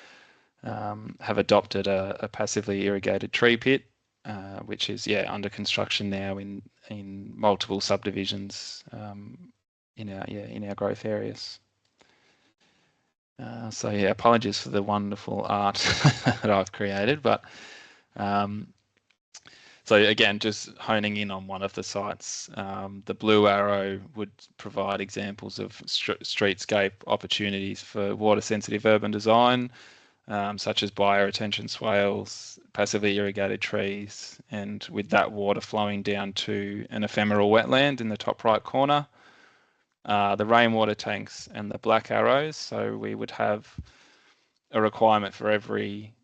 Speaker 5: have adopted a passively irrigated tree pit, which is under construction now in multiple subdivisions in our growth areas. So apologies for the wonderful art that I've created, but so again, just honing in on one of the sites, the blue arrow would provide examples of streetscape opportunities for water-sensitive urban design, such as bioretention swales, passively irrigated trees, and with that water flowing down to an ephemeral wetland in the top right corner. The rainwater tanks and the black arrows, so we would have a requirement for every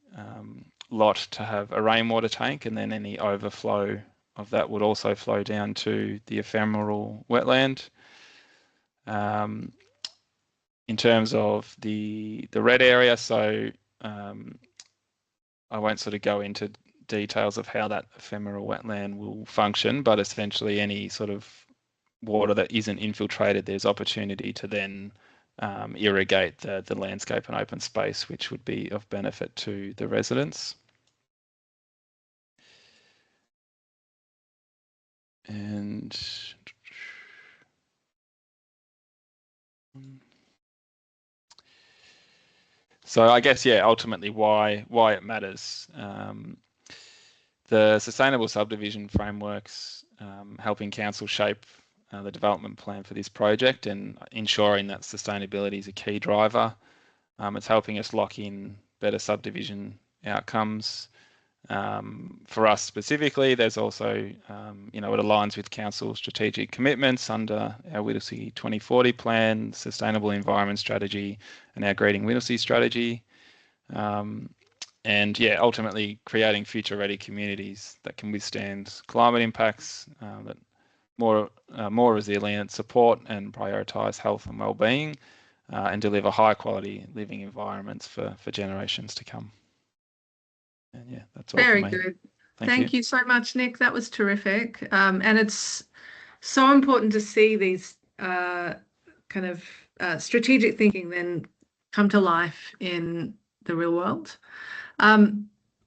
Speaker 5: lot to have a rainwater tank, and then any overflow of that would also flow down to the ephemeral wetland. In terms of the red area, so I won't sort of go into details of how that ephemeral wetland will function, but essentially any sort of water that isn't infiltrated, there's opportunity to then irrigate the landscape and open space, which would be of benefit to the residents. And so I guess, ultimately why it matters. The sustainable subdivision frameworks helping council shape the development plan for this project and ensuring that sustainability is a key driver. It's helping us lock in better subdivision outcomes. For us specifically, there's also, it aligns with council strategic commitments under our Whittlesea 2040 plan, sustainable environment strategy, and our Greening Whittlesea strategy. And ultimately creating future-ready communities that can withstand climate impacts, that more resilient, support and prioritise health and well-being, and deliver high-quality living environments for generations to come. And that's all.
Speaker 2: Very good. Thank you so much, Nick. That was terrific. And it's so important to see these kind of strategic thinking then come to life in the real world.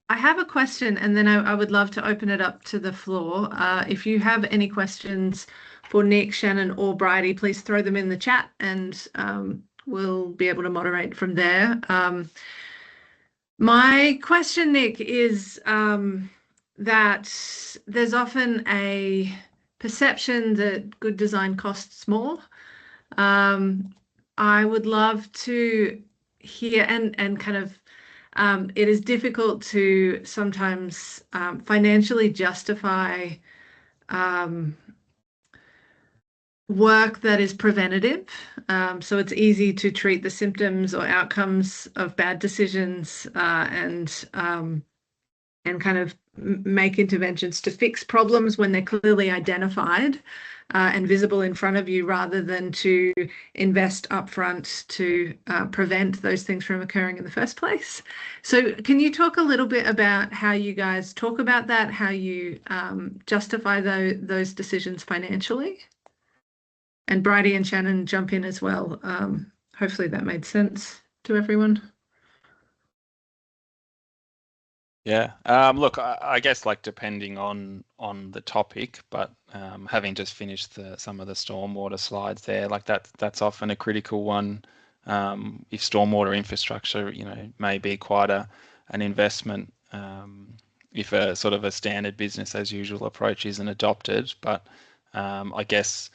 Speaker 2: I have a question, and then I would love to open it up to the floor. If you have any questions for Nick, Shannon, or Bridie, please throw them in the chat, and we'll be able to moderate from there. My question, Nick, is that there's often a perception that good design costs more. I would love to hear, and kind of it is difficult to sometimes financially justify work that is preventative. So it's easy to treat the symptoms or outcomes of bad decisions and kind of make interventions to fix problems when they're clearly identified and visible in front of you, rather than to invest upfront to prevent those things from occurring in the first place. So can you talk a little bit about how you guys talk about that, how you justify those decisions financially? And Bridie and Shannon jump in as well. Hopefully that made sense to everyone.
Speaker 5: Look, I guess depending on the topic, but having just finished some of the stormwater slides there, that's often a critical one. If stormwater infrastructure, may be quite an investment if a sort of a standard business as usual approach isn't adopted, but I guess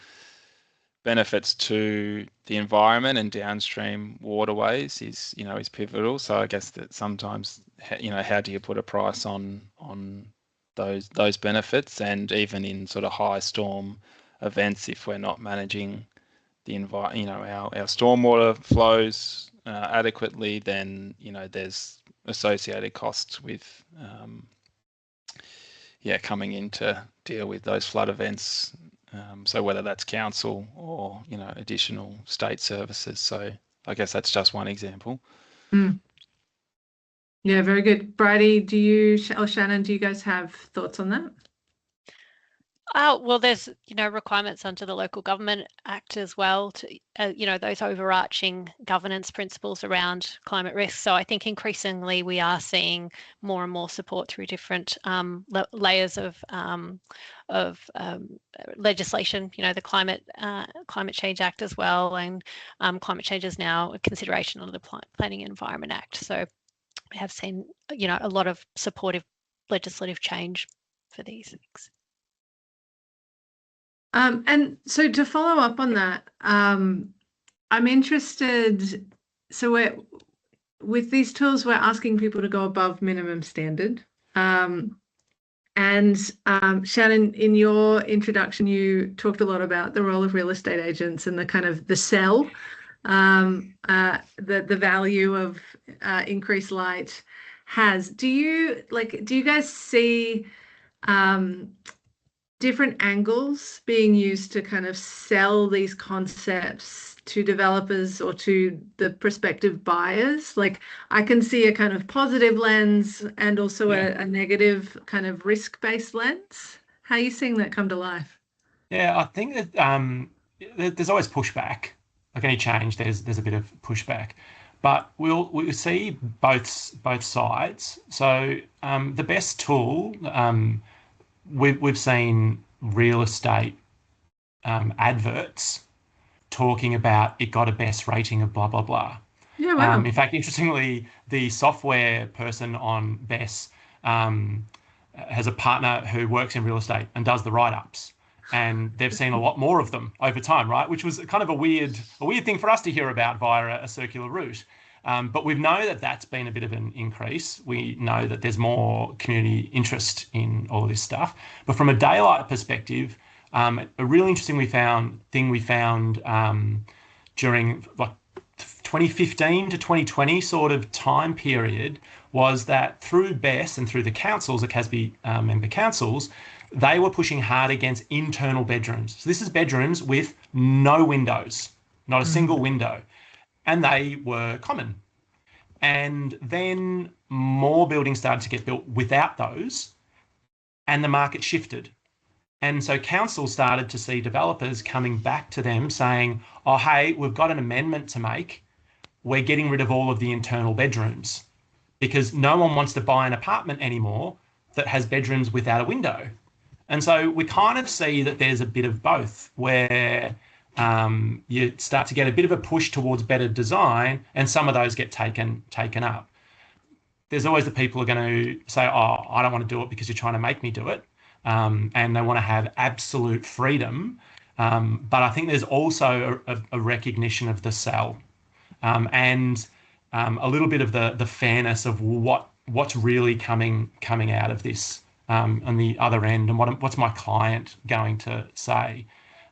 Speaker 5: benefits to the environment and downstream waterways is pivotal. So I guess that sometimes, how do you put a price on those benefits? And even in sort of high storm events, if we're not managing the our stormwater flows adequately, then there's associated costs with coming in to deal with those flood events. So whether that's council or additional state services. So I guess that's just one example.
Speaker 2: Yeah, very good. Bridie, do you or Shannon, do you guys have thoughts on that?
Speaker 4: Well, there's, requirements under the Local Government Act as well to, those overarching governance principles around climate risk. So I think increasingly we are seeing more and more support through different layers of legislation. The Climate Change Act as well, and climate change is now a consideration under the Planning and Environment Act. So we have seen, a lot of supportive legislative change for these things.
Speaker 2: And so to follow up on that, I'm interested. So with these tools, we're asking people to go above minimum standard. And Shannon, in your introduction, you talked a lot about the role of real estate agents and the kind of the sell, the value of increased light has. Do you guys see different angles being used to kind of sell these concepts to developers or to the prospective buyers? Like, I can see a kind of positive lens and also a negative kind of risk-based lens. How are you seeing that come to life?
Speaker 3: Yeah, I think that there's always pushback. Like any change, there's a bit of pushback, but we'll see both sides. So the best tool. We've seen real estate adverts talking about it got a BESS rating of blah, blah, blah.
Speaker 2: Yeah, wow.
Speaker 3: In fact, interestingly, the software person on BESS has a partner who works in real estate and does the write-ups. And they've seen a lot more of them over time, right? Which was kind of a weird thing for us to hear about via a circular route. But we know that that's been a bit of an increase. We know that there's more community interest in all of this stuff. But from a daylight perspective, a really interesting thing we found during like 2015 to 2020 sort of time period was that through BESS and through the councils, the CASBE member councils, they were pushing hard against internal bedrooms. So this is bedrooms with no windows, not a single window. And they were common. And then more buildings started to get built without those, and the market shifted. And so councils started to see developers coming back to them saying, oh, hey, we've got an amendment to make. We're getting rid of all of the internal bedrooms because no one wants to buy an apartment anymore that has bedrooms without a window. And so we kind of see that there's a bit of both where you start to get a bit of a push towards better design, and some of those get taken up. There's always the people who are going to say, oh, I don't want to do it because you're trying to make me do it. And they want to have absolute freedom. But I think there's also a recognition of the sell and a little bit of the fairness of what's really coming out of this on the other end, and what's my client going to say.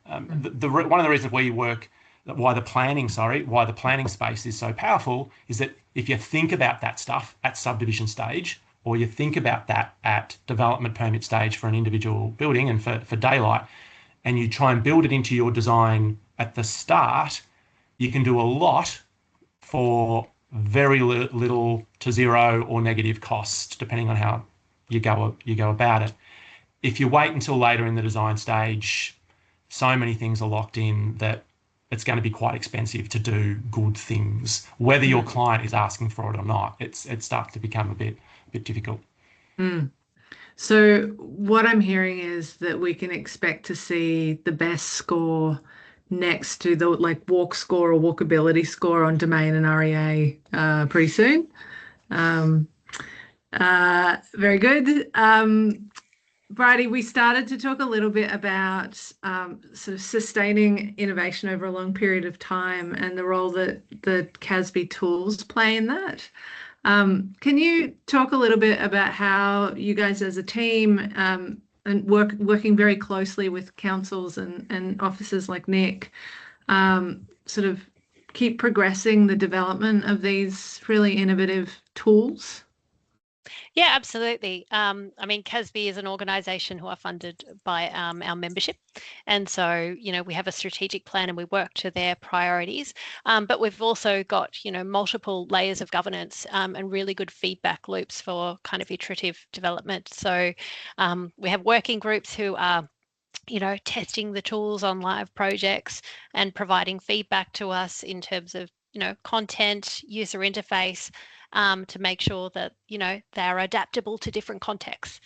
Speaker 3: One of the reasons why the planning space is so powerful is that if you think about that stuff at subdivision stage, or you think about that at development permit stage for an individual building and for daylight, and you try and build it into your design at the start, you can do a lot for very little to zero or negative costs, depending on how you go about it. If you wait until later in the design stage, so many things are locked in that it's going to be quite expensive to do good things, whether your client is asking for it or not. It starts to become a bit difficult.
Speaker 2: So what I'm hearing is that we can expect to see the BESS score next to the walk score or walkability score on domain and REA pretty soon. Very good. Bridie, we started to talk a little bit about sort of sustaining innovation over a long period of time and the role that the CASBE tools play in that. Can you talk a little bit about how you guys as a team and working very closely with councils and officers like Nick sort of keep progressing the development of these really innovative tools?
Speaker 4: Yeah, absolutely. I mean, CASBE is an organisation who are funded by our membership. And so, we have a strategic plan and we work to their priorities. But we've also got, multiple layers of governance and really good feedback loops for kind of iterative development. So we have working groups who are testing the tools on live projects and providing feedback to us in terms of, content, user interface, to make sure that, they're adaptable to different contexts.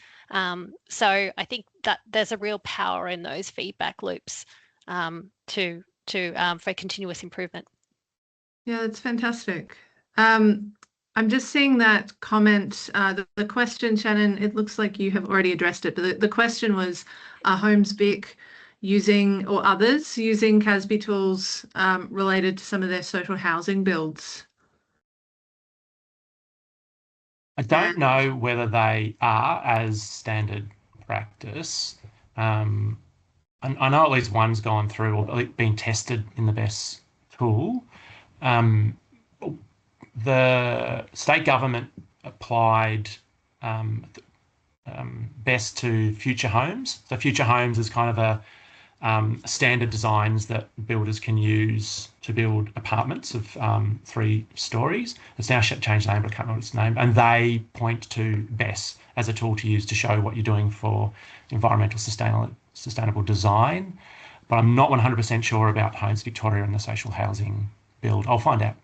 Speaker 4: So I think that there's a real power in those feedback loops for continuous improvement.
Speaker 2: Yeah, that's fantastic. I'm just seeing that comment. The question, Shannon, it looks like you have already addressed it, but the question was, are homes BIC using, or others using CASBE tools related to some of their social housing builds?
Speaker 3: I don't know whether they are as standard practice. And I know at least one's gone through or been tested in the BESS tool. The state government applied BESS to future homes. So future homes is kind of a standard designs that builders can use to build apartments of 3 stories. It's now changed name, but I can't remember its name. And they point to BESS as a tool to use to show what you're doing for environmental sustainable design. But I'm not 100% sure about Homes Victoria and the social housing build. I'll find out.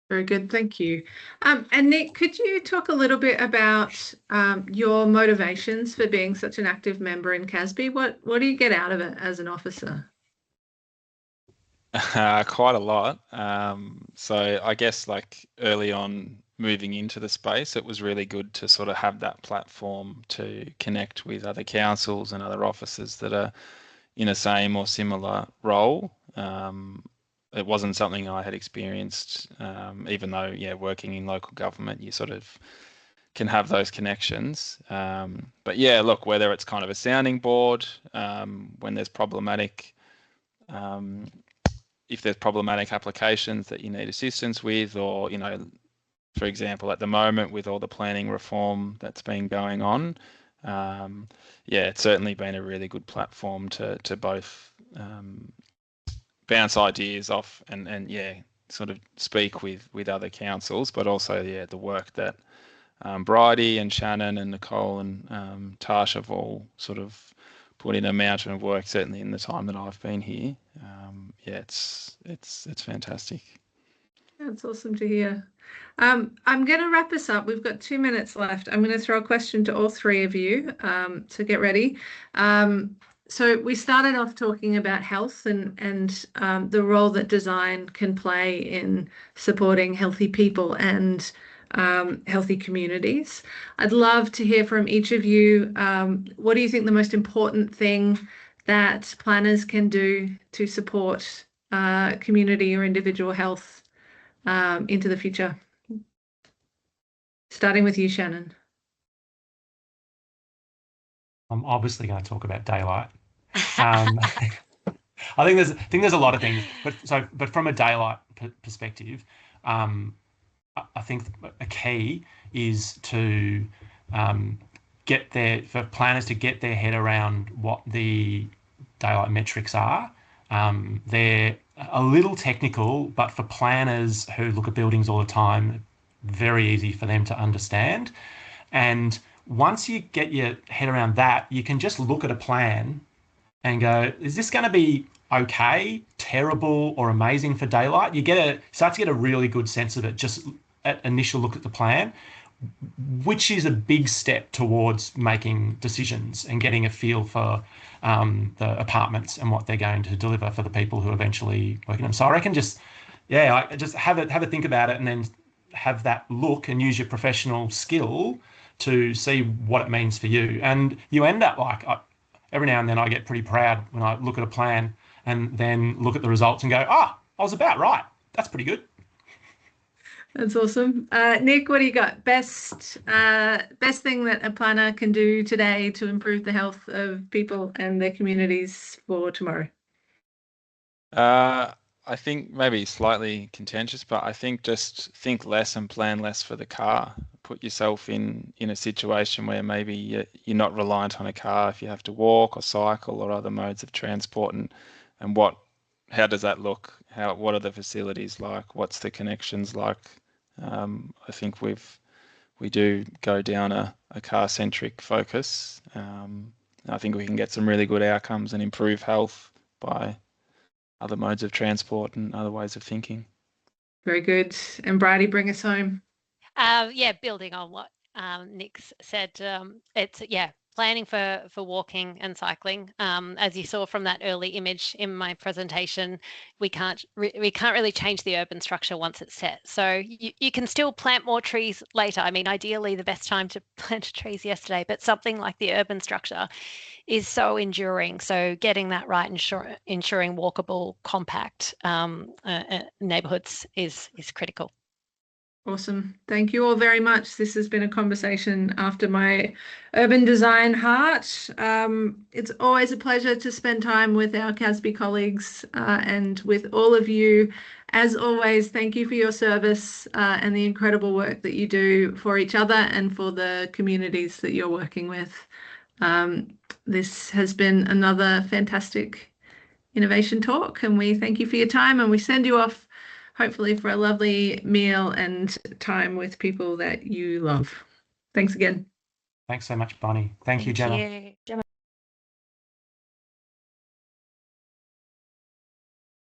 Speaker 2: Very good, thank you. And Nick, could you talk a little bit about your motivations for being such an active member in CASBE? What do you get out of it as an officer?
Speaker 5: Quite a lot. So I guess like early on moving into the space, it was really good to sort of have that platform to connect with other councils and other officers that are in a same or similar role. It wasn't something I had experienced, even though, working in local government, you sort of can have those connections. But yeah, look, whether it's kind of a sounding board, when there's problematic, if there's problematic applications that you need assistance with, or, for example, at the moment with all the planning reform that's been going on, it's certainly been a really good platform to both bounce ideas off and sort of speak with other councils, but also the work that Bridie and Shannon and Nicole and Tash have all sort of put in a mountain of work, certainly in the time that I've been here. It's fantastic.
Speaker 2: That's awesome to hear. I'm going to wrap us up. We've got 2 minutes left. I'm going to throw a question to all 3 of you, so get ready. So we started off talking about health and the role that design can play in supporting healthy people and healthy communities. I'd love to hear from each of you. What do you think the most important thing that planners can do to support community or individual health into the future? Starting with you, Shannon.
Speaker 3: I'm obviously going to talk about daylight. I think there's a lot of things, but from a daylight perspective, I think a key is to for planners to get their head around what the daylight metrics are. They're a little technical, but for planners who look at buildings all the time, very easy for them to understand. And once you get your head around that, you can just look at a plan and go, is this going to be okay, terrible, or amazing for daylight? You start to get a really good sense of it just at initial look at the plan, which is a big step towards making decisions and getting a feel for the apartments and what they're going to deliver for the people who eventually work in them. So I reckon just have a think about it and then have that look and use your professional skill to see what it means for you. And you end up every now and then I get pretty proud when I look at a plan and then look at the results and go, I was about right. That's pretty good.
Speaker 2: That's awesome. Nick, what do you got? Best thing that a planner can do today to improve the health of people and their communities for tomorrow?
Speaker 5: I think maybe slightly contentious, but I think just think less and plan less for the car. Put yourself in a situation where maybe you're not reliant on a car if you have to walk or cycle or other modes of transport, and how does that look? What are the facilities like? What's the connections like? I think we do go down a car-centric focus. I think we can get some really good outcomes and improve health by other modes of transport and other ways of thinking.
Speaker 2: Very good. And Bridie, bring us home.
Speaker 4: Yeah, building on what Nick said, it's planning for walking and cycling. As you saw from that early image in my presentation, we can't really change the urban structure once it's set. So you can still plant more trees later. I mean, ideally the best time to plant trees yesterday, but something like the urban structure is so enduring. So getting that right, ensuring walkable, compact neighbourhoods is critical.
Speaker 2: Awesome. Thank you all very much. This has been a conversation after my urban design heart. It's always a pleasure to spend time with our CASBE colleagues and with all of you. As always, thank you for your service and the incredible work that you do for each other and for the communities that you're working with. This has been another fantastic innovation talk, and we thank you for your time, and we send you off hopefully for a lovely meal and time with people that you love. Thanks again.
Speaker 3: Thanks so much, Bonnie. Thank you, Gemma.
Speaker 4: Gemma.